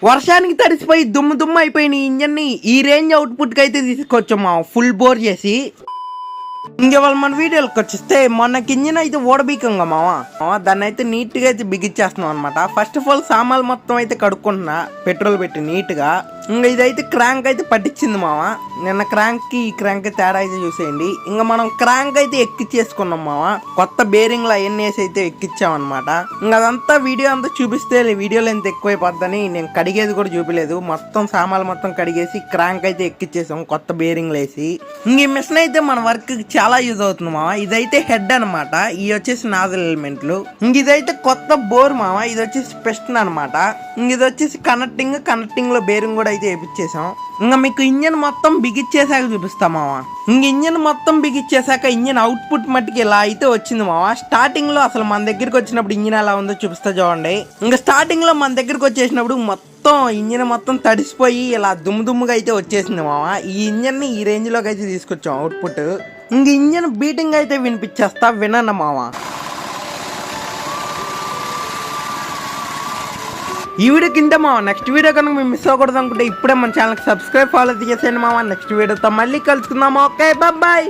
వర్షానికి తడిసిపోయి దుమ్ము దుమ్ము అయిపోయిన ఈ ఇంజన్ని ఈ రేంజ్ అవుట్పుట్కి అయితే తీసుకొచ్చాం మా ఫుల్ బోర్ చేసి. ఇంకెవాళ్ళు మన వీడియోకి వచ్చేస్తే మొన్నకి ఇంజిన్ అయితే ఓడబీకంగా మావా దాన్ని అయితే నీట్గా అయితే బిగిచ్చేస్తున్నాం అనమాట. ఫస్ట్ ఆఫ్ ఆల్ సామాన్లు మొత్తం అయితే కడుక్కుంటున్నా పెట్రోల్ పెట్టి నీట్గా. ఇంకా ఇదైతే క్రాంక్ అయితే పట్టించింది మావా. నిన్న క్రాంక్కి ఈ క్రాంక్ తేడా అయితే చూసేయండి. ఇంకా మనం క్రాంక్ అయితే ఎక్కిచ్చేసుకున్నాం మావా. కొత్త బేరింగ్లు అవన్నీ వేసి అయితే ఎక్కిచ్చామన్నమాట. ఇంకా అదంతా వీడియో అంతా చూపిస్తే వీడియోలో ఎంత ఎక్కువైపోద్దని నేను కడిగేది కూడా చూపించలేదు. మొత్తం సామాన్లు మొత్తం కడిగేసి క్రాంక్ అయితే ఎక్కిచ్చేసాం కొత్త బేరింగ్లు వేసి. ఇంక ఈ మిషన్ అయితే మన వర్క్ చాలా యూజ్ అవుతుంది మావా. ఇదైతే హెడ్ అనమాట, ఇవి వచ్చేసి నాజల్ ఎలిమెంట్లు. ఇంక ఇదైతే కొత్త బోర్ మావా, ఇది వచ్చేసి పిస్టన్ అనమాట. ఇంక ఇది వచ్చేసి కనెక్టింగ్ లో బేరింగ్ కూడా అయితే వేపించేసాం. ఇంకా మీకు ఇంజన్ మొత్తం బిగిచ్చేసాక చూపిస్తాం మావా. ఇంక ఇంజన్ మొత్తం బిగిచ్చేసాక ఇంజన్ అవుట్పుట్ మట్టికి ఇలా అయితే వచ్చింది మావా. స్టార్టింగ్ లో అసలు మన దగ్గరికి వచ్చినప్పుడు ఇంజన్ ఎలా ఉందో చూపిస్తా చూడండి. ఇంకా స్టార్టింగ్ లో మన దగ్గరికి వచ్చేసినప్పుడు మొత్తం ఇంజన్ మొత్తం తడిసిపోయి ఇలా దుమ్ముగా అయితే వచ్చేసింది మావా. ఈ ఇంజన్ ని ఈ రేంజ్ లోకి అయితే తీసుకొచ్చాం అవుట్పుట్. ఇంక ఇంజన్ బీటింగ్ అయితే వినిపించేస్తా వినన్న మావా. ఈ వీడియో కింద మావా నెక్స్ట్ వీడియో కనుక మేము మిస్ అవ్వకూడదు అనుకుంటే ఇప్పుడే మన ఛానల్కి సబ్స్క్రైబ్ ఫాలో చేసేయండి మావా. నెక్స్ట్ వీడియోతో మళ్ళీ కలుసుకుందాం. Okay bye.